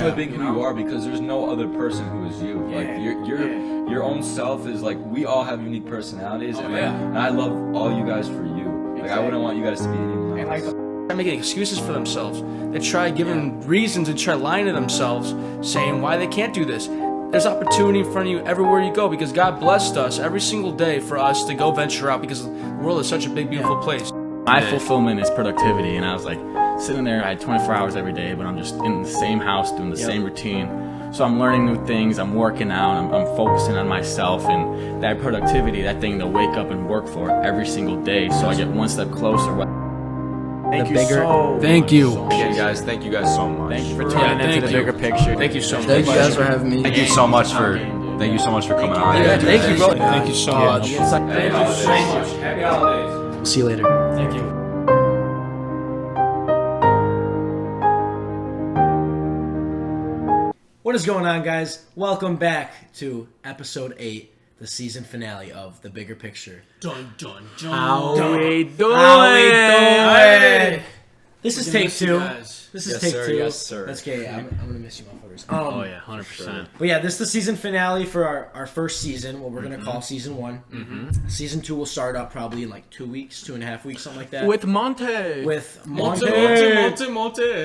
enjoy being who you are because there's no other person who is you. Like your own self is like, we all have unique personalities, and I love all you guys for you. Like I wouldn't want you guys to be anyone else. And like making excuses for themselves. They try giving reasons and try lying to themselves, saying why they can't do this. There's opportunity in front of you everywhere you go because God blessed us every single day for us to go venture out because the world is such a big, beautiful place. My fulfillment is productivity, and I was like sitting there. I had 24 hours every day, but I'm just in the same house doing the same routine. So I'm learning new things. I'm working out. I'm focusing on myself, and that productivity, that thing to wake up and work for every single day. So I get one step closer. Thank you Again, guys, thank you guys so much. Thank you for tuning into the bigger picture. Thank you so much. Thank you guys for having me. Thank you so much for coming on. Yeah, thank you, bro. Thank you so much. Happy holidays. Happy holidays. See you later. Thank you. What is going on, guys? Welcome back to episode 8, the season finale of The Bigger Picture. Dun dun dun. How we doing? Hey. This is take 2. This is Yes, take sir. 2. Yes, sir. That's okay. I'm gonna miss you, motherfuckers. Oh yeah, 100%. But yeah, this is the season finale for our first season, what we're gonna call season 1. Season 2 will start up probably in like 2 weeks, 2.5 weeks, something like that. With Monte. With Monte.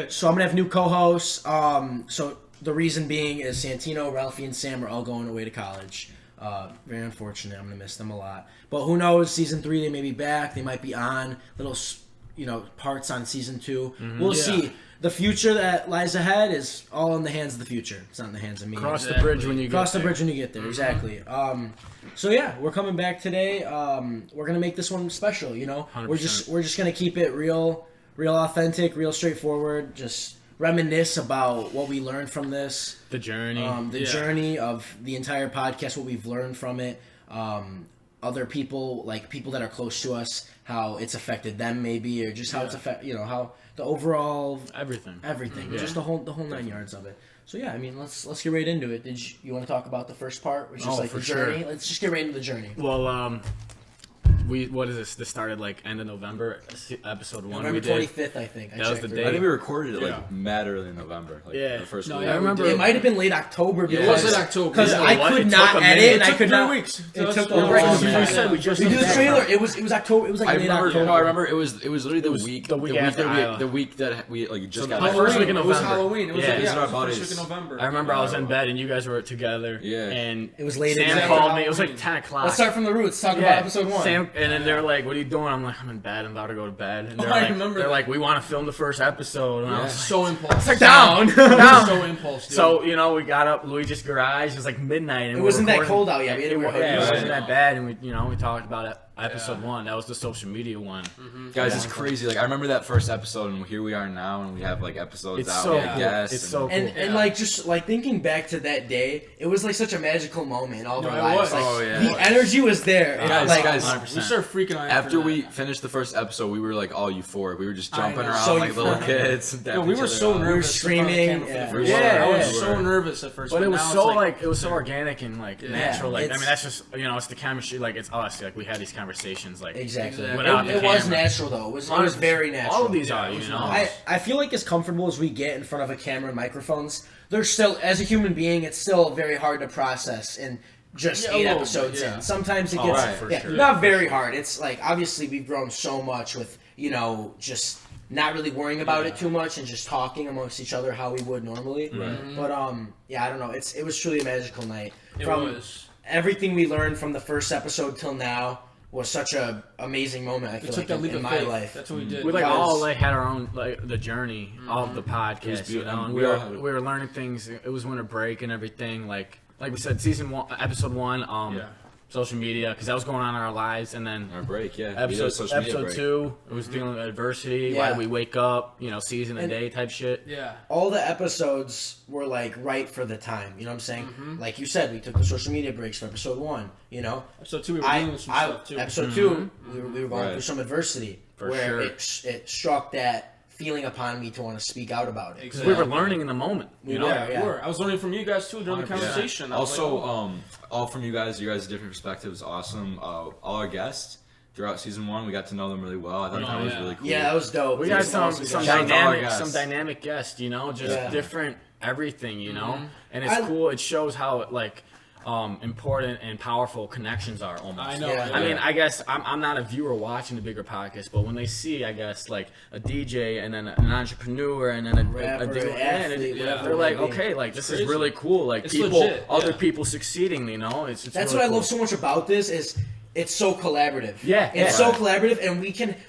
So I'm gonna have new co-hosts. So the reason being is Santino, Ralphie, and Sam are all going away to college. Very unfortunate. I'm gonna miss them a lot. But who knows? Season 3, they may be back. They might be on little, parts on season 2. We'll see. The future that lies ahead is all in the hands of the future. It's not in the hands of me. Cross the bridge when you get Cross the there. bridge when you get there. Exactly. So yeah, we're coming back today. We're gonna make this one special. 100%. We're just gonna keep it real authentic, real straightforward. Just reminisce about what we learned from this. The journey. The journey of the entire podcast, what we've learned from it. Other people, like people that are close to us, how it's affected them maybe, or just how it's affected, how the overall everything, just the whole 9 yards of it. So yeah, I mean, let's get right into it. Did you want to talk about the first part, which is like the journey? Let's just get right into the journey. Well, what is this? This started like end of November, episode 1. November 25th, I think. That was the day. I think we recorded it like mad early in November. Like, the first week. I remember It might have been late October It was in October. because I could It not took a edit minute. and I could not. weeks. It took Right, right. we said we just We did did the that. trailer. It was October. It was like I late remember. October. No, I remember. It was literally the week after the week that we like just got the first week in It was November. Halloween. It was Yeah, like, it was our the buddies. first week of November. I remember I was in bed and you guys were together. Yeah. And It was late Sam in called me. It was like 10 o'clock. Let's start from the roots. Talk about episode 1. Sam, and then they're like, "What are you doing?" I'm like, "I'm in bed. I'm about to go to bed." And they're I like, remember "They're that. like, we want to film the first episode." And I was So impulsive. like, "Down." So impulsive. Dude. So we got up Luigi's garage. It was like midnight. And It wasn't we that were cold recording. out yet. We had It to wear hoodies. wasn't that bad, and we talked about it. Episode 1. That was the social media one. Guys, it's crazy. Like I remember that first episode, and here we are now, and we have like episodes It's out. so we have cool. guests, It's so cool. And like just like thinking back to that day, it was like such a magical moment in all of our it lives. was. Like, Oh, yeah. the energy was there. Guys, 100%. we started freaking out after we finished the first episode, we were like all euphoric. We were just jumping know. around So like little euphoric. kids. Yo, we were so nervous. We were screaming. Yeah. Yeah. I Yeah, was so yeah. nervous at first. But it was now so it's it was so organic and like natural. Like I it's- mean, that's just it's the chemistry. Like it's us. Like we had these conversations. Like Exactly. without It the was camera. natural though. It was very natural. All of these are, I feel like as comfortable as we get in front of a camera and microphones, there's still, as a human being, it's still very hard to process in just 8 episodes in. Sometimes it gets not very hard. It's like obviously we've grown so much with just not really worrying about it too much and just talking amongst each other how we would normally. Right. But I don't know. It was truly a magical night. It From was. everything we learned from the first episode till now was such a amazing moment. I feel took like that leap in of my faith. life. That's what we did. We Because- all had our own the journey of the podcast. beautiful. And We all had it. we were learning things. It was winter break and everything. Like we said, season 1, episode 1. Social media, because that was going on in our lives, and then Our break, yeah. We did a social media episode break. 2, it was dealing with adversity. Why did we wake up? Season a day type shit. Yeah. All the episodes were like right for the time. You know what I'm saying? Like you said, we took the social media breaks for episode 1. Episode 2, we were dealing with some stuff too. Episode 2, we were going through some adversity For where sure. it struck that feeling upon me to want to speak out about it. Exactly. We were learning in the moment. Yeah, we were. I was learning from you guys too during the conversation. I was Also, like, oh. all from you guys different perspectives, awesome. All our guests throughout season 1, we got to know them really well. I thought that was really cool. Yeah, that was dope. We got some Shout out to all our dynamic guests. guests, just different everything, you know. Mm-hmm. And it's cool. It shows how like important and powerful connections are almost. I know. Yeah. I mean, I guess I'm not a viewer watching the bigger podcast, but when they see, I guess, like a DJ and then an entrepreneur and then a Rapper, athlete, whatever they're it like, may be. okay, like this is crazy. really cool. Like It's people, legit, other yeah. people succeeding, you know. It's That's really what I cool. love so much about this is it's so collaborative. Yeah, it's yeah. so collaborative, and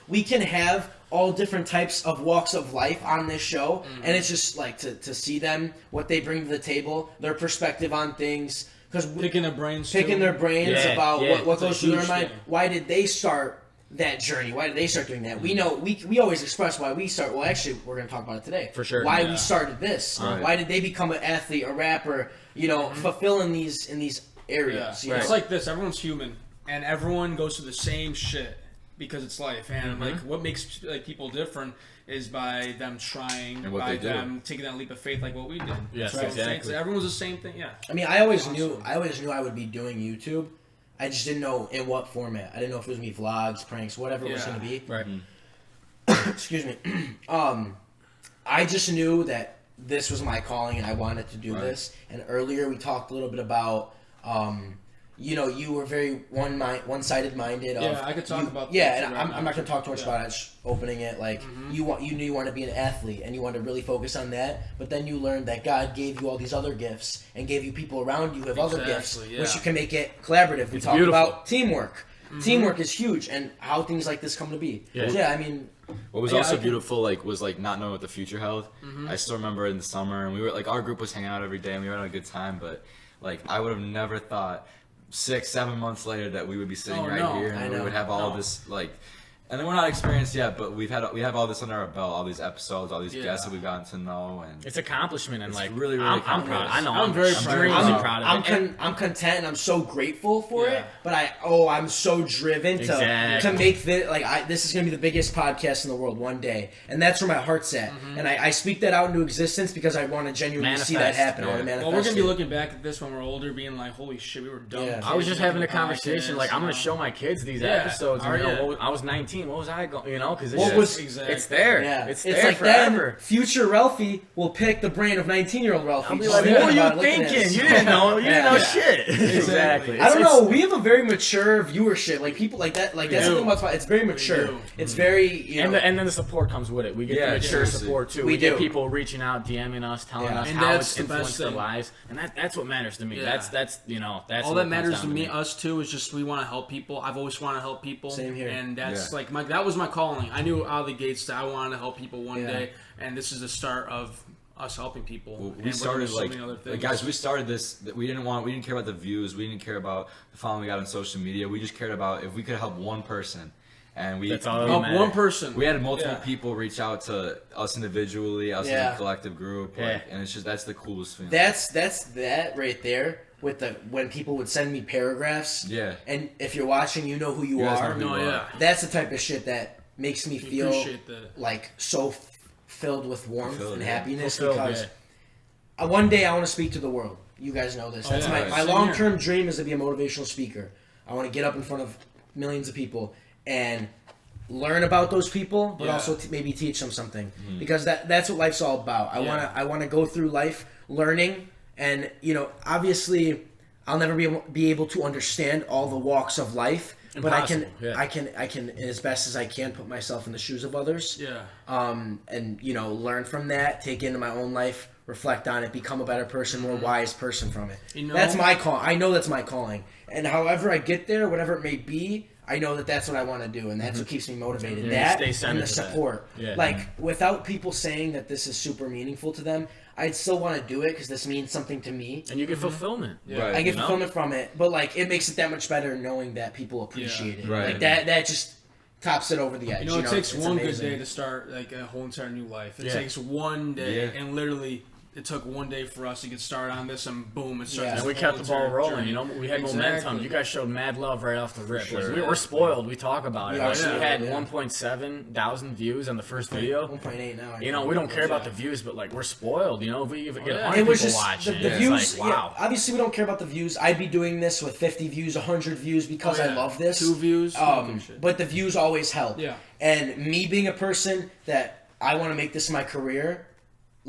we can have all different types of walks of life on this show, and it's just like to see them, what they bring to the table, their perspective on things, because Picking their brains. picking too. their brains Yeah, about yeah. what It's a goes through their huge mind. thing. Why did they start that journey? Why did they start doing that? We know we always express why we start. Well, actually, we're going to talk about it today. For sure. Why Yeah. we started this? Right. Why did they become an athlete, a rapper? You know, fulfill in these areas. Yeah. You It's know? like this. Everyone's human, and everyone goes through the same shit because it's life. And like, what makes like people different is by them trying, And what by they do. them taking that leap of faith, like what we did. Yes, That's what I'm saying. exactly. So everyone's the same thing. Yeah. I mean, I always knew I would be doing YouTube. I just didn't know in what format. I didn't know if it was gonna be vlogs, pranks, whatever it was Yeah. gonna be. Right. Excuse me. I just knew that this was my calling and I wanted to do Right. this. And earlier we talked a little bit about, you know, you were very one-sided minded. Of, Yeah, I could talk about Yeah, that and too, I'm right not gonna talk too much Yeah. about it. Just opening it, like you knew you wanted to be an athlete and you wanted to really focus on that. But then you learned that God gave you all these other gifts and gave you people around you who have other gifts, Exactly, yeah. which you can make it collaborative. We It's talk beautiful. about teamwork. Teamwork is huge, and how things like this come to be. Yeah. I mean, What was Yeah, also I can- beautiful, like, was like not knowing what the future held. I still remember in the summer, and we were like, our group was hanging out every day, and we were having a good time. But like, I would have never thought 6-7 months later that we would be sitting Oh, right no. here, I and we know. would have all No. this like. And then we're not experienced yet, but we have all this under our belt, all these episodes, all these Yeah. guests that we've gotten to know, and It's accomplishment, and It's like really, really I'm cool. proud. I know. I'm very proud. extremely I'm- proud of I'm it. I'm content and I'm so grateful for Yeah. it. But I'm so driven to Exactly. make this this is gonna be the biggest podcast in the world one day, and that's where my heart's at. And I speak that out into existence because I want to genuinely see that Manifest. happen. I want to Yeah. manifest. Well, we're gonna be it. looking back at this when we're older, being like, "Holy shit, we were dumb." Yeah. kids I was just having a making conversation. podcasts, Like, I'm you gonna know? show my kids these Yeah. episodes. And, Oh, you know, yeah. what, I was 19. What was I going? You know, because What was- Exactly. it's there. Yeah, It's it's there like forever. then future Ralphie will pick the brain of 19-year-old Ralphie. I'll be just like, thinking what were you about it, looking at thinking? us. You didn't know. You didn't know Yeah. shit. Exactly. I don't It's- know. We have a very mature viewership. Like people like that. Like that's the do. thing about it's very mature. do. It's very you know. And then the support comes with it. We get Yeah, the mature seriously. support too. We We get do. people reaching out, DMing us, telling Yeah. us And how that's it's the best influenced their thing. lives, and that's what matters to me. Yeah. That's you know that's All what that it comes matters to down me, us too, is just we want to help people. I've always wanted to help people. Same here. And that's Yeah. like that was my calling. I knew out of the gates that I wanted to help people one Yeah. day, and this is the start of us helping people. Well, And we we're started doing so like, many other like, things. guys, we started this. We didn't care about the views. We didn't care about the following we got on social media. We just cared about if we could help one person, and we That's all that help matters. one person. we had multiple Yeah. people reach out to us individually, us as Yeah. a collective group, like, Yeah. and it's just that's the coolest feeling. That's that right there with the when people would send me paragraphs. Yeah. And if you're watching, you know who you You guys are. know who No, you are. yeah. That's the type of shit that makes me feel Appreciate that. like so filled with warmth Fulfilled, and yeah. happiness Fulfilled, because yeah. one day I want to speak to the world. You guys know this. That's yeah. my Right. my Same long term dream is to be a motivational speaker. I want to get up in front of millions of people and learn about those people, but Yeah. also maybe teach them something because that's what life's all about. I want to go through life learning, and you know, obviously, I'll never be able to understand all the walks of life, but Impossible, yeah. I can as best as I can put myself in the shoes of others. Yeah. And you know, learn from that, take it into my own life, reflect on it, become a better person, more wise person from it. You know- That's my call. I know that's my calling, and however I get there, whatever it may be, I know that that's what I want to do, and that's what keeps me motivated. Yeah, that stay centered and the to that. support. Yeah. Like without people saying that this is super meaningful to them, I'd still want to do it because this means something to me. And you get fulfillment. Right. I get you know? fulfillment from it, but like it makes it that much better knowing that people appreciate it. Right. Like that just tops it over the edge. You know, it takes It's one amazing. good day to start like a whole entire new life. It Yeah. takes one day, Yeah. and literally, it took one day for us to get started on this, and boom, it starts. Yeah. this And we whole kept the ball entire rolling, journey. you know. We had momentum. Exactly. You guys showed mad love right off the rip. sure. Like, we're spoiled. We talk about it. We are Like, we spoiled, had yeah. 1.7 thousand views on the first video. 1.8 now. You know, we don't care about the views, but like we're spoiled. You know, if we even get yeah. 100 It was people just watching, the it's views. like, wow. Yeah, obviously, we don't care about the views. I'd be doing this with 50 views, 100 views because Oh, I yeah. love this. 2 views. Shit. But the views always help. Yeah. And me being a person that I want to make this my career,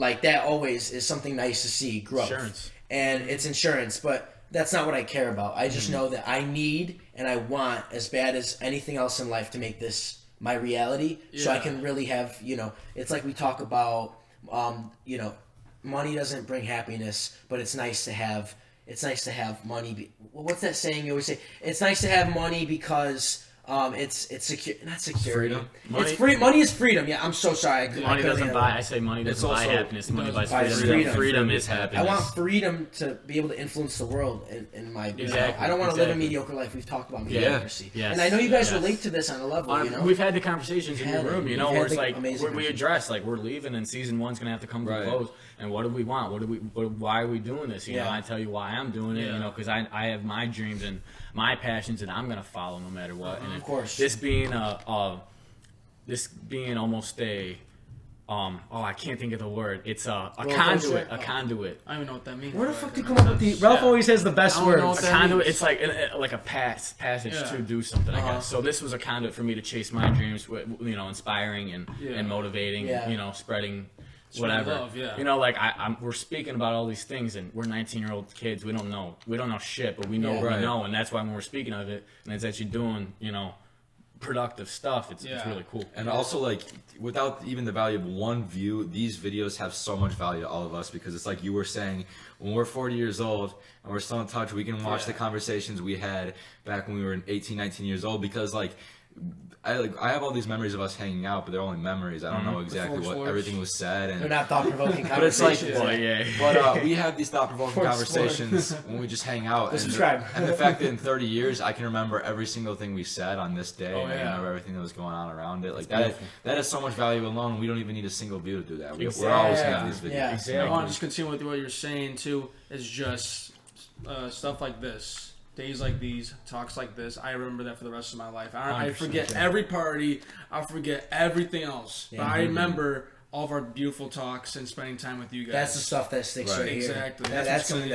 like that always is something nice to see growth. Insurance. And it's insurance, but that's not what I care about. I just know that I need and I want as bad as anything else in life to make this my reality, so I can really have, it's like we talk about, money doesn't bring happiness, but it's nice to have money. What's that saying you always say? It's nice to have money because it's secure, not security. Freedom. It's free. Money is freedom. Yeah, I'm so sorry. Money doesn't buy. I say money doesn't buy happiness. Money buys freedom. Freedom is happiness. I want freedom to be able to influence the world in my. Exactly. I don't want to live a mediocre life. We've talked about mediocrity, Yes. and I know you guys relate to this on a level. We've had the conversations in your room, where it's like we address like we're leaving and season 1's gonna have to come to a close. And what do we want? Why are we doing this? You know, I tell you why I'm doing it. Because I have my dreams and my passions, and I'm gonna follow no matter what. And of course, this being almost a I can't think of the word. It's a conduit. A conduit. I don't even know what that means. Where the fuck did you come up with the? Ralph always has the best words. A conduit. It's like a passage to do something. I guess. So this was a conduit for me to chase my dreams. Inspiring and motivating. Spreading. Whatever, love, we're speaking about all these things, and we're 19-year-old kids. We don't know shit, but we know what we know, and that's why when we're speaking of it, and it's actually doing, productive stuff. It's really cool. And also, like, without even the value of one view, these videos have so much value to all of us, because it's like you were saying, when we're 40 years old and we're still in touch, we can watch the conversations we had back when we were 18, 19 years old, because like. I have all these memories of us hanging out, but they're only memories. I don't know exactly what everything was said, and they're not thought-provoking but it's like, conversations. but we have these thought-provoking conversations when we just hang out. And the fact that in 30 years I can remember every single thing we said on this day, and I can remember everything that was going on around it. Like that has so much value alone. We don't even need a single view to do that. We're always having these videos. Yeah. Exactly. I want to just continue with what you're saying too. Is just stuff like this. Days like these, talks like this, I remember that for the rest of my life. I forget every party. I forget everything else. But I remember all of our beautiful talks and spending time with you guys. That's the stuff that sticks right here. Exactly. That's something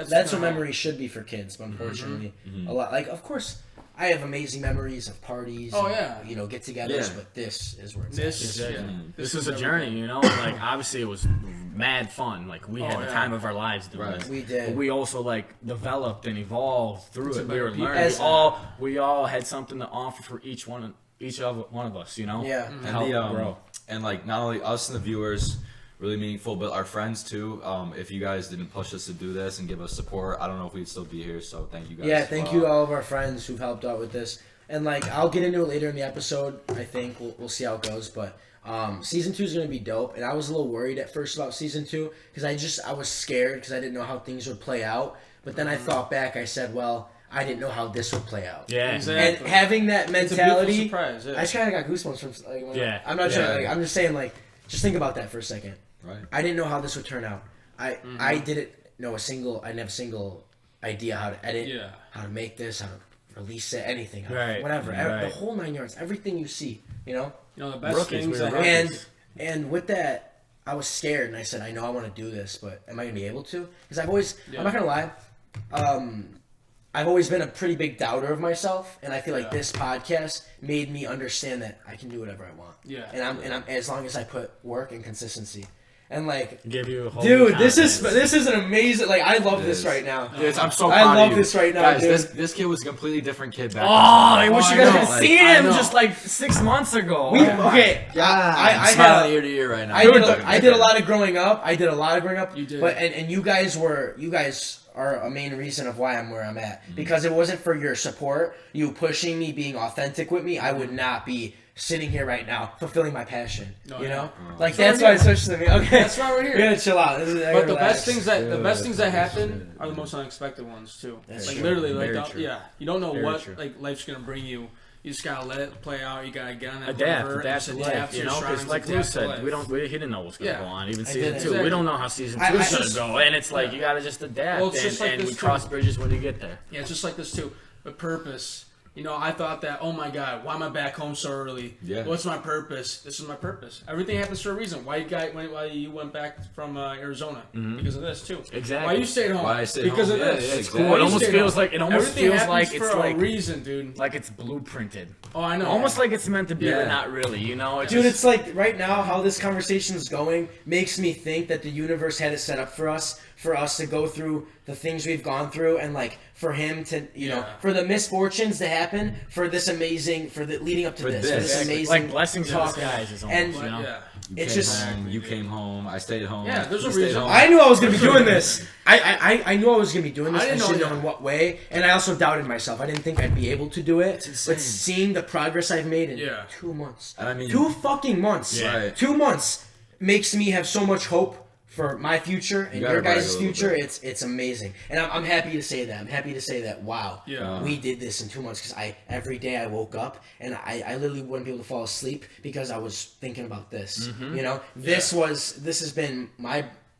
that's what memories should be for kids. But unfortunately, a lot. Like, of course, I have amazing memories of parties. And, get-togethers. But this is where it's at. This was a journey. Like obviously it was mad fun. Like we had the time of our lives doing this. We did. But we also developed and evolved through it. We were learning. We all had something to offer for each one of us. Yeah. And help grow. And like not only us and the viewers, really meaningful, but our friends too. If you guys didn't push us to do this and give us support, I don't know if we'd still be here. So thank you guys. Yeah, thank you to all of our friends who've helped out with this. And I'll get into it later in the episode. I think we'll see how it goes, but. Season 2 is going to be dope, and I was a little worried at first about Season 2 because I was scared because I didn't know how things would play out, but then I thought back, I said, well, I didn't know how this would play out. Yeah, exactly. And having that mentality, it's a beautiful surprise, I just kind of got goosebumps from I'm not trying. I'm just saying, just think about that for a second. Right. I didn't know how this would turn out. I didn't have a single idea how to edit, how to make this, how to release it, anything, whatever, the whole 9 yards, everything you see, the best things that and with that, I was scared, and I said, I know I want to do this, but am I going to be able to? Because I'm not going to lie, I've always been a pretty big doubter of myself, and I feel like this podcast made me understand that I can do whatever I want. Yeah. And I'm as long as I put work and consistency. And give you a whole dude, this is an amazing. I love this right now. Dude, I'm so proud I love of you. this right now, guys. dude. This kid was a completely different kid back. I wish you guys know, could see him just 6 months ago. I'm smiling ear to ear right now. I did a lot of growing up. You did. But and you guys are a main reason of why I'm where I'm at. Because it wasn't for your support, you pushing me, being authentic with me, I would not be sitting here right now fulfilling my passion. That's why I switched to me. Okay, that's why we're here. We gotta chill out. But the best things that happen are the most unexpected ones too. Literally, you don't know what life's gonna bring you. You just gotta let it play out. You gotta get on that adapt to life, because like Lou said, he didn't know what's gonna go on. Even season 2, we don't know how season 2 is gonna go, and it's you gotta just adapt, and we cross bridges when you get there. Yeah, it's just like this too. But purpose, You know, I thought that, oh my God, why am I back home so early? Yeah. What's my purpose? This is my purpose. Everything happens for a reason. Why you went back from Arizona? Because of this too. Exactly. Why you stayed home? Why I stayed because home. of Yeah, this. yeah, It's exactly. cool. It almost feels like Everything happens it's for like a reason, dude. like it's blueprinted. Oh, I know. Almost like it's meant to be, Yeah. but not really. You know, Dude, it's like right now how this conversation is going makes me think that the universe had it set up for us to go through the things we've gone through, and like for him to, you know, for the misfortunes to happen, for this amazing, for the leading up to this amazing like blessings in talk. disguise is almost, And you know. Yeah. It's just you came home. I stayed home. Yeah, there's a you stayed reason. home. I knew I was gonna be doing this. I knew I was gonna be doing this. I I didn't just didn't know know that. in what way, and I also doubted myself. I didn't think I'd be able to do it. insane. But seeing the progress I've made in Yeah. 2 months, I mean- 2 fucking months, Yeah. Right. 2 months makes me have so much hope for my future and gotta your brag a guys' little future. bit. It's amazing, and I'm happy to say that. I'm happy to say that. Wow, Yeah. we did this in 2 months because every day I woke up and I literally wouldn't be able to fall asleep because I was thinking about this. You know, this has been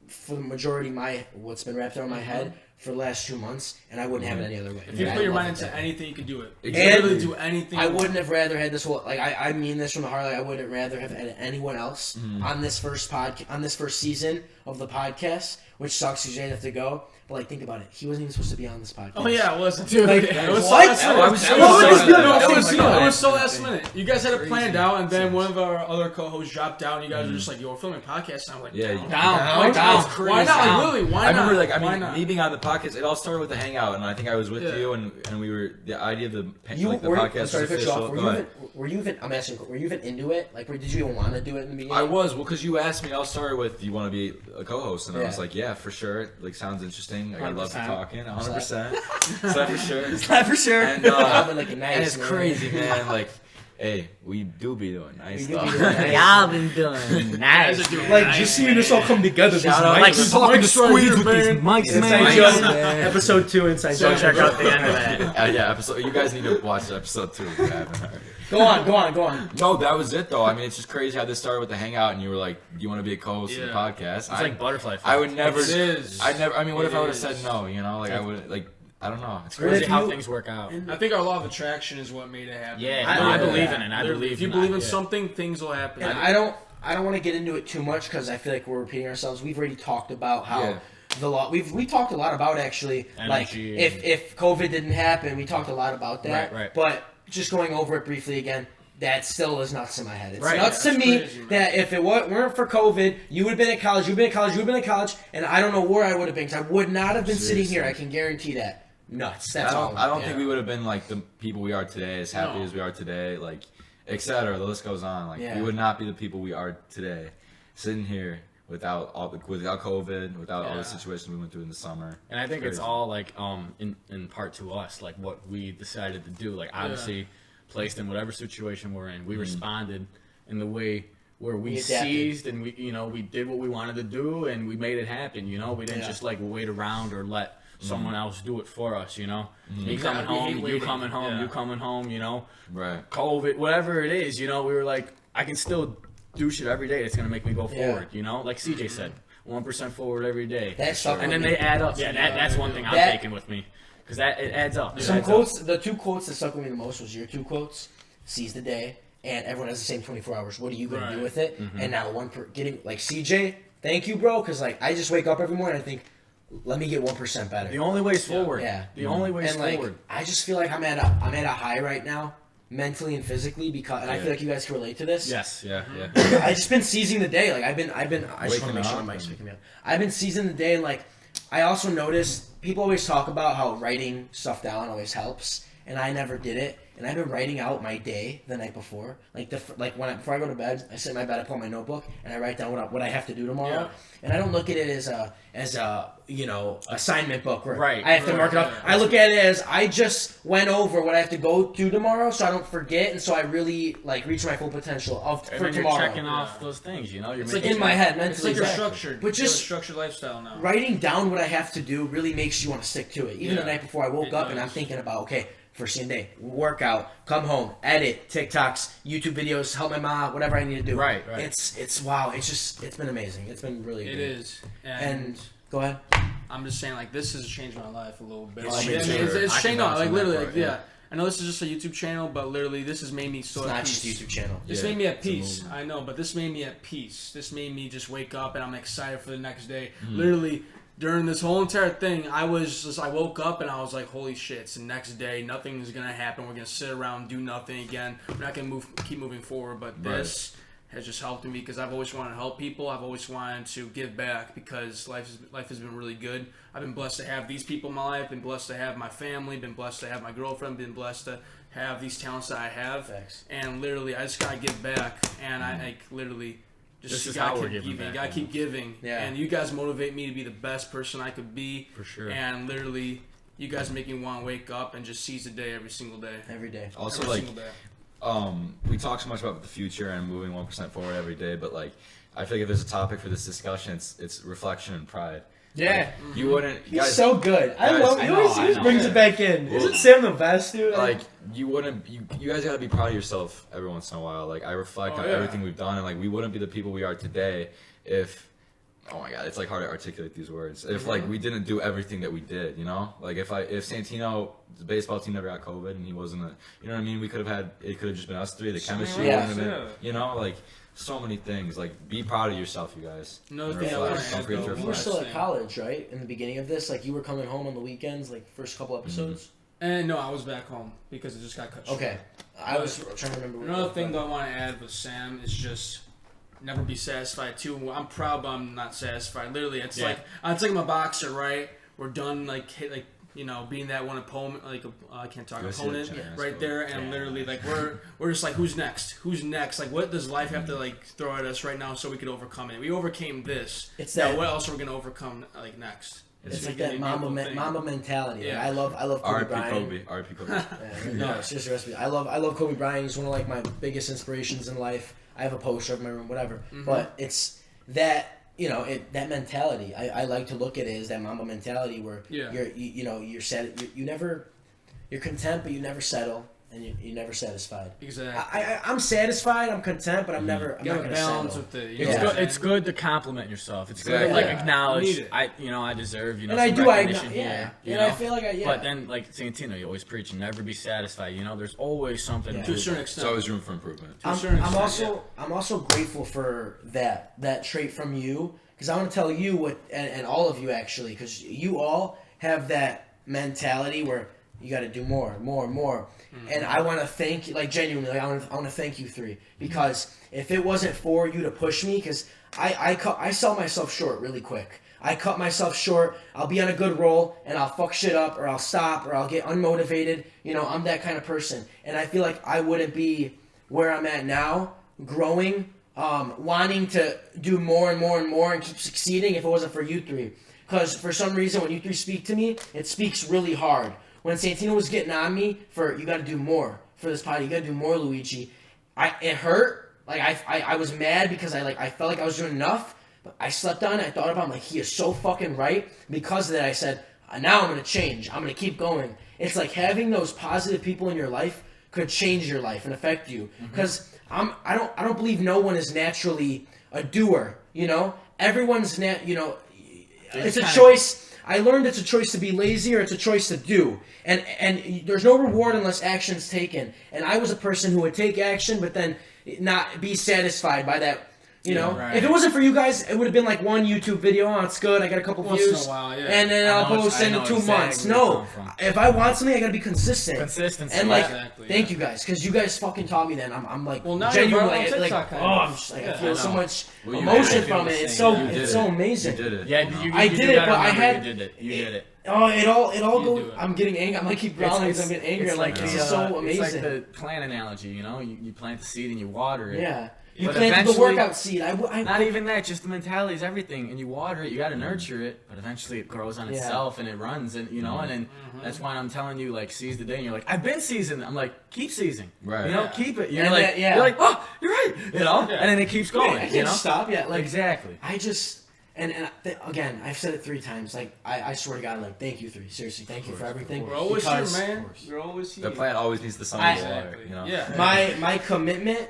for the majority what's been wrapped around my head for the last 2 months, and I wouldn't have it any other way. If you I put your love mind it into that way. anything, you can do it. You Exactly. can literally do anything. I wouldn't have rather had this whole I mean this from the heart. Like, I wouldn't rather have had anyone else on this first season of the podcast, which sucks because you have to go. But like, think about it. He wasn't even supposed to be on this podcast. Oh yeah, it wasn't. Like, it was what? so last minute. That was so No, last minute. it was so last minute. You guys had it planned out, and then one of our other co-hosts dropped out. And you guys were just like, "Yo, we're filming a podcast." And I'm like, Yeah, down. Down. Why not? Like, really? Why I not? remember, like, Why I mean, not? me being on the podcast, it all started with the hangout, and I think I was with Yeah. you, and we were the idea of the You like the were, podcast I'm sorry was to cut you official. off. Go ahead. Were you even? I'm asking. Were you even into it? Like, did you even want to do it in the beginning? I was, well, because you asked me. I'll start with, "Do you want to be a co-host?" And I Yeah. was like, "Yeah, for sure. Like, sounds interesting. Like, I love 100%. talking. 100%. So for sure." For sure. And, I've been like nice. and it's man. crazy, man. Like, hey, we do be doing nice We do stuff. be doing nice. Y'all been doing nice. Like, just seeing this all come together. Shout out, like Mike's talking to right Squeeze here, with these man. mics, Inside man. joke. Yeah. Episode 2 inside So joke. Check out the end of that. Yeah, episode. You guys need to watch episode 2 if you haven't already. Go on. No, that was it though. I mean, it's just crazy how this started with the hangout, and you were like, "Do you want to be a co-host of the Yeah. podcast?" It's like butterfly effect. I would never. It is. I mean, what if I would have It said is. no? You know, like I would like. I don't know. It's Really? crazy. Crazy how things work out. I think our law of attraction is what made it happen. Yeah, I believe in it. I Literally, believe if you in believe that, in yeah. something, things will happen. And I don't want to get into it too much because I feel like we're repeating ourselves. We've already talked about how Yeah. the law. We talked a lot about actually, like Energy if COVID didn't happen, we talked a lot about that. Right. But just going over it briefly again. That still is nuts in my head. It's Right. nuts to That's me crazy, man. that if it weren't for COVID, you would have been at college, you'd have been at college, and I don't know where I would have been because I would not have been sitting here. I can guarantee that. Nuts. That's all. I don't Yeah. think we would have been like the people we are today, as happy No. as we are today, like, etc. The list goes on. Like, Yeah. we would not be the people we are today, sitting here without COVID, without all the Yeah. situations we went through in the summer. And I think it's Crazy. all like in part to us, like what we decided to do. Like obviously placed in whatever situation we're in, we responded in the way where we We adapted. seized and we did what we wanted to do and we made it happen. You know, we didn't Yeah. just like wait around or let someone else do it for us. You know, me Exactly. coming We hate home, you waiting. coming home, Yeah. you coming home. You know, Right. COVID, whatever it is. You know, we were like, I can still do shit every day that's gonna make me go Yeah. forward. You know, like CJ said, 1% forward every day. That stuff And then with they me. add up. Yeah, that's one thing I'm That- taking with me because that it adds up. It Some adds up. quotes, the 2 quotes that stuck with me the most was your 2 quotes. Seize the day, and everyone has the same 24 hours. What are you going to do Right. with it? And now getting like CJ, thank you, bro, because like I just wake up every morning and I think, let me get 1% better. The only way is forward. Yeah. The only way is And like forward. I just feel like I'm at a high right now, mentally and physically, because and I feel like you guys can relate to this. Yes. Yeah. I just been seizing the day. Like I just want to Waking make sure up the mic's and- picking me up. I've been seizing the day, and like I also noticed people always talk about how writing stuff down always helps, and I never did it. And I've been writing out my day the night before, before I go to bed. I sit in my bed, I pull out my notebook, and I write down what I have to do tomorrow. Yeah. And I don't look at it as a assignment book where Right. I have to mark it up. Right. I look at it as I just went over what I have to go do tomorrow, so I don't forget, and so I really like reach my full potential And for then you're tomorrow. checking off those things. You know, you're It's like making in my head mentally. It's like you're exactly. structured. But You have a just structured lifestyle now. writing down what I have to do really makes you want to stick to it. Even Yeah. the night before I woke It up and does. I'm thinking about, okay, first thing of the day, workout, come home, edit, TikToks, YouTube videos, help my mom, whatever I need to do. Right. It's wow. It's been amazing. It's been really It good. is. And go ahead. I'm just saying, like, this has changed my life a little bit. It's Like, changed I mean, yours. it's I can changed. No, vouch like on that literally, part, like, yeah. I know this is just a YouTube channel, but literally this has made me so It's at not peace. just a YouTube channel. This Yeah, made me at it's a peace. movement. I know, but this made me at peace. This made me just wake up and I'm excited for the next day. Mm-hmm. Literally, during this whole entire thing, I woke up and I was like, holy shit, it's the next day. Nothing's going to happen. We're going to sit around and do nothing again. We're not going to keep moving forward. But this has just helped me because I've always wanted to help people. I've always wanted to give back because life has been really good. I've been blessed to have these people in my life, been blessed to have my family, been blessed to have my girlfriend, been blessed to have these talents that I have. Thanks. And literally, I just got to give back. And I literally... This is gotta how we're keep giving giving. back, Gotta yeah. keep giving. Yeah. And you guys motivate me to be the best person I could be. For sure. And literally, you guys make me want to wake up and just seize the day every single day. Every day. Also, Every like, single day. we talk so much about the future and moving 1% forward every day, but like, I feel like if there's a topic for this discussion, it's reflection and pride. Yeah. Like, you wouldn't, He's guys, so good. I guys, love. I He know, always, he I always know. brings it back in. Isn't Sam the best, dude? like, you wouldn't, you guys gotta be proud of yourself every once in a while. Like, I reflect on everything we've done, and like, we wouldn't be the people we are today if, oh my god, it's like hard to articulate these words. If like we didn't do everything that we did, you know, like if Santino, the baseball team, never got COVID and he wasn't you know what I mean, it could have just been us three. The chemistry Yeah. wouldn't have been, you know, like so many things. Like, be proud of yourself, you guys. Another And thing I reflect. wanna Don't add, forget to though, You were reflect. still at college, right? In the beginning of this, like you were coming home on the weekends, like first couple episodes. And no, I was back home because it just got cut short. Okay, I was trying to remember. Another thing that I want to add with Sam is just never be satisfied too. I'm proud, but I'm not satisfied. Literally, it's like I'm a boxer, right? We're done, being that one opponent, I can't talk, Go see opponent the giant right ass there, and literally we're just like, who's next? Who's next? Like, what does life have to throw at us right now so we could overcome it? We overcame this. It's now, that- what else are we gonna overcome next? It's like gonna that be a Mamba, beautiful thing. Mamba mentality. Yeah. Like, I love Kobe R.I.P. Bryant. Kobe. R.I.P. Kobe. Yeah, no, seriously, recipe. I love Kobe Bryant. He's one of like my biggest inspirations in life. I have a poster of my room, whatever. But it's that that mentality. I like to look at it as that Mamba mentality where you're you're content, but you never settle, and you're never satisfied. Exactly. I'm satisfied. I'm content, but I'm Mm-hmm. never. I'm You not have a gonna balance settle. with it. It's You know what good. I'm saying? It's good to compliment yourself. It's good to Exactly. like acknowledge. Need it. I deserve And I some do. I recognition here. You and I know? feel like But then, like Santino, you always preach, never be satisfied. You know, there's always something Yeah. to To a do. certain There's extent. always room for improvement. To a certain extent, I'm also grateful for that trait from you, because I want to tell you what, and all of you actually, because you all have that mentality where you got to do more. And I want to thank you, like genuinely, I want to thank you three, because if it wasn't for you to push me, because I sell myself short really quick. I cut myself short. I'll be on a good roll and I'll fuck shit up, or I'll stop, or I'll get unmotivated. You know, I'm that kind of person, and I feel like I wouldn't be where I'm at now, growing, wanting to do more and more and more and keep succeeding if it wasn't for you three. Because for some reason, when you three speak to me, it speaks really hard. When Santino was getting on me for, you got to do more for this potty, you got to do more, Luigi, it hurt. Like I was mad because I felt like I was doing enough. But I slept on it. I thought about it. I'm like, he is so fucking right. Because of that, I said, now I'm gonna change. I'm gonna keep going. It's like having those positive people in your life could change your life and affect you. Because I don't believe no one is naturally a doer. You know, everyone's it's a choice. I learned it's a choice to be lazy, or it's a choice to do. And there's no reward unless action's taken. And I was a person who would take action, but then not be satisfied by that. You know, right. if it wasn't for you guys, it would have been like one YouTube video. Oh, it's good. I got a couple Once in views, a while, yeah. and then I'll post in 2 months. No, if I want something, I gotta be consistent. Consistency. And like, Exactly, thank yeah. you guys, because you guys fucking taught me that. I'm like, Well, now you're genuinely, viral on like, TikTok, oh, kind of. I'm just like, I Yeah, feel I so know. much Well, you emotion did it. from it. You It's did so it. it's so amazing. You did it. Yeah, I you did do it, gotta but I remember had- you did it. You did it. Oh, it all You goes. do it. I'm getting angry. I'm gonna keep growling because I'm getting angry. I'm like, this is so amazing. It's like the plant analogy, you know? You plant the seed and you water it. Yeah, you But planted the eventually- workout seed. Not even that, just the mentality is everything. And you water it, you got to nurture it, but eventually it grows on Yeah. itself and it runs. And, you know, and then that's why I'm telling you, like, seize the day. And you're like, I've been seizing. I'm like, keep seizing. Right. You know, Yeah. keep it. You're And like, that- yeah. you're like, oh, you're right. You know? Yeah. And then it keeps going. I can't you know? stop. Yeah, like Exactly. I just again, I've said it 3 times. Like I swear to God, like thank you three. Seriously, thank you for everything. We're always Because here, man. We're always here. The plant always needs the sun I- and the water. You know. Yeah. My commitment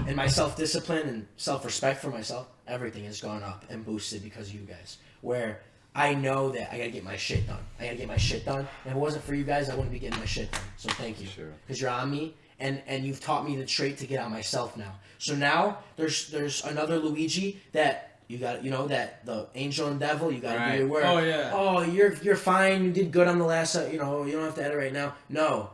and my self-discipline and self-respect for myself, everything has gone up and boosted because of you guys. Where I know that I gotta get my shit done. And if it wasn't for you guys, I wouldn't be getting my shit done. So thank you. Sure. Because you're on me, and you've taught me the trait to get on myself now. So now there's another Luigi that you got, that the angel and devil, you gotta do your work. Oh, yeah. Oh, you're fine. You did good on the last. You don't have to edit right now. No.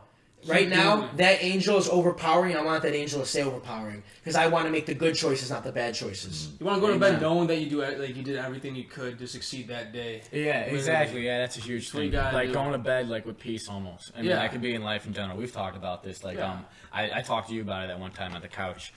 Right now, that angel is overpowering. I want that angel to stay overpowering because I want to make the good choices, not the bad choices. You want to go to bed knowing that you did everything you could to succeed that day. Yeah, exactly. Yeah, that's a huge thing. Like going to bed like with peace almost. I mean, that could be in life in general. We've talked about this. Like, I talked to you about it that one time at the couch.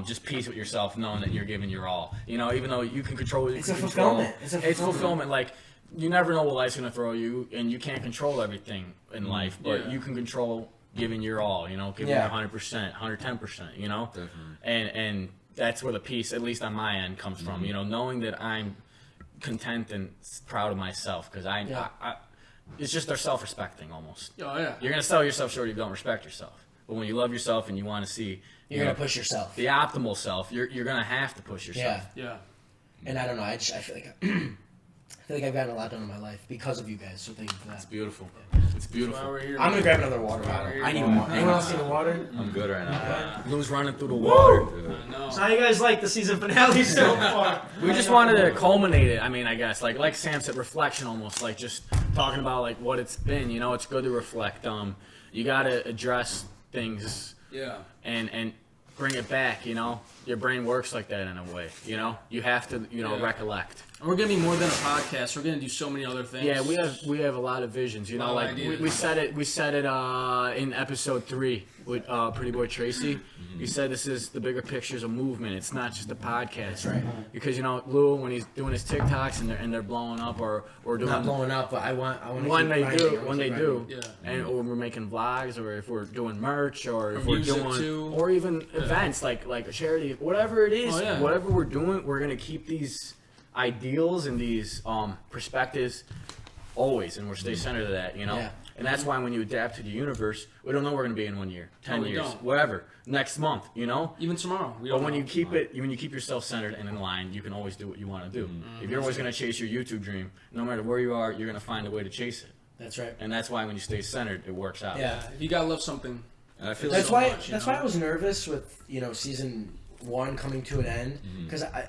Just peace with yourself, knowing that you're giving your all. Even though you can control it, it's a fulfillment. It's fulfillment. Like, you never know what life's gonna throw you, and you can't control everything in life, but you can control giving your all, giving your 100%, 110%, Definitely. And that's where the peace, at least on my end, comes from, knowing that I'm content and proud of myself, because I it's just their self-respecting almost. Oh, yeah. You're going to sell yourself short if you don't respect yourself. But when you love yourself and you want to see... You're going to push yourself. The optimal self, you're going to have to push yourself. Yeah. And I don't know, I feel like I've gotten a lot done in my life because of you guys, so thank you for that. It's beautiful. It's beautiful. I'm going to grab another water bottle. I need water. Anyone else need a water? I'm good right now. Lou's running through the water. So how you guys like the season finale so far? We just wanted to culminate it. I mean, I guess like Sam said, reflection almost, like just talking about like what it's been. It's good to reflect. You got to address things. Yeah. And bring it back. Your brain works like that in a way. You have to recollect. And we're gonna be more than a podcast. We're gonna do so many other things. Yeah, we have a lot of visions. Like we said it in episode 3 with Pretty Boy Tracy. He said this is the bigger picture is a movement. It's not just a podcast. That's right. Because Lou, when he's doing his TikToks and they're blowing up or doing not blowing up, but I want to when they do, Yeah. and or we're making vlogs, or if we're doing merch, or if we're music doing too. or even events like a charity, whatever it is, whatever we're doing, we're gonna keep these ideals and these perspectives always, and we're stay centered to that, Yeah. And that's why when you adapt to the universe, we don't know where we're gonna be in 1 year, 10 we years, don't. whatever, next month, Even tomorrow. But when you keep yourself centered and in line, you can always do what you want to do. If you're always gonna chase your YouTube dream, no matter where you are, you're gonna find a way to chase it. That's right. And that's why when you stay centered, it works out. Yeah. If you gotta love something. And I feel That's like why I was nervous with season 1 coming to an end because I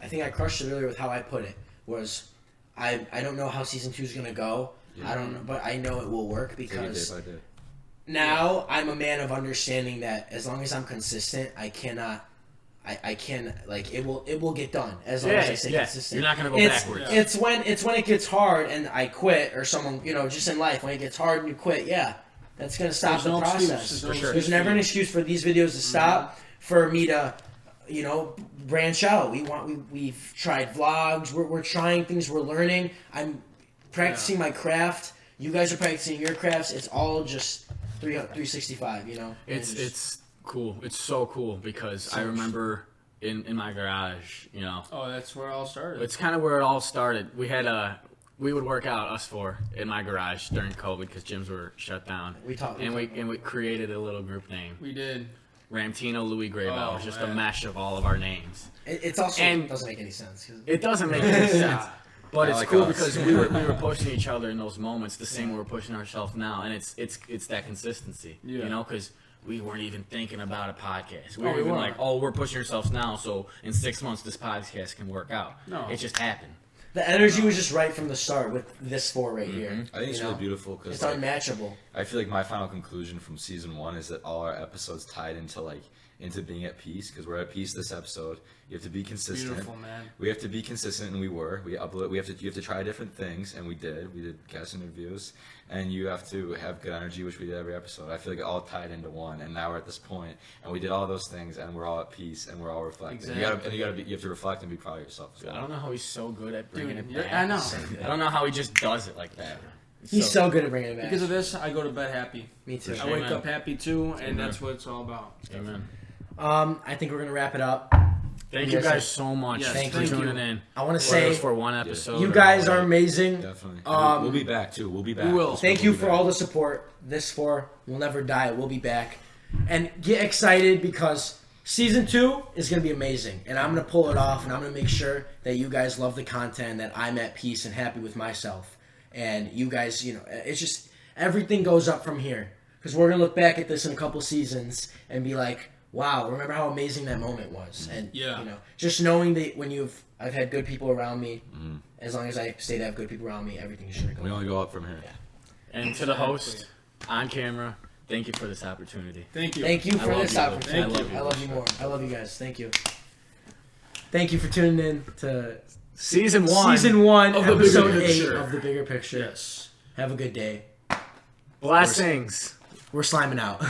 think I crushed it earlier with how I put it was I don't know how season 2 is gonna go. I don't know, but I know it will work because day by day. now I'm a man of understanding that as long as I'm consistent, I can it will get done as long as I stay consistent. You're not gonna go backwards. It's when it gets hard and I quit or someone just in life when it gets hard and you quit. Yeah, that's gonna stop the process. There's never an excuse for these videos to stop for me to branch out. We've tried vlogs. We're trying things. We're learning. I'm practicing my craft. You guys are practicing your crafts. It's all just 365. It's cool. It's so cool because I remember in my garage. Oh, that's where it all started. It's kind of where it all started. We would work out, us four, in my garage during COVID because gyms were shut down. We created a little group name. We did. Ramtino Louis Graybow. It's just a mesh of all of our names. It doesn't make any sense. It doesn't make any sense. But it's cool because we were pushing each other in those moments the same way we're pushing ourselves now, and it's that consistency, because we weren't even thinking about a podcast. We were even like, we're pushing ourselves now, so in 6 months this podcast can work out. No, it just happened. The energy was just right from the start with this 4 right here. I think it's really beautiful because it's unmatchable. I feel like my final conclusion from season 1 is that all our episodes tied into being at peace, because we're at peace this episode. You have to be consistent. Beautiful, man. We have to be consistent, and we were. We upload. You have to try different things, and we did. We did guest interviews, and you have to have good energy, which we did every episode. I feel like it all tied into one, and now we're at this point, and we did all those things, and we're all at peace, and we're all reflecting. Exactly. You have to reflect and be proud of yourself. I don't know how he's so good at bringing it back. I know. I don't know how he just does it like that. He's so good at bringing it back. Because of this, I go to bed happy. Me too. I wake up happy too, and that's what it's all about. Amen. I think we're gonna wrap it up. Thank you guys so much for tuning in. I want to say for one episode. You guys are amazing. Definitely. We'll be back too. We'll be back. We will. Thank you for all the support. This 4 will never die. We'll be back, and get excited because Season 2 is going to be amazing, and I'm going to pull it off, and I'm going to make sure that you guys love the content, that I'm at peace and happy with myself. And you guys, it's just, everything goes up from here. Because we're going to look back at this in a couple seasons and be like, wow, remember how amazing that moment was. And, just knowing that I've had good people around me, as long as I stay to have good people around me, everything is going to go up. We only go up from here. Yeah. And to the host, on camera, thank you for this opportunity. Thank you. Thank you for this opportunity. Thank you. I love you more. I love you guys. Thank you. Thank you for tuning in to Season 1 of the Bigger episode 8 Picture. of The Bigger Picture. Yes. Have a good day. Blessings. We're sliming out.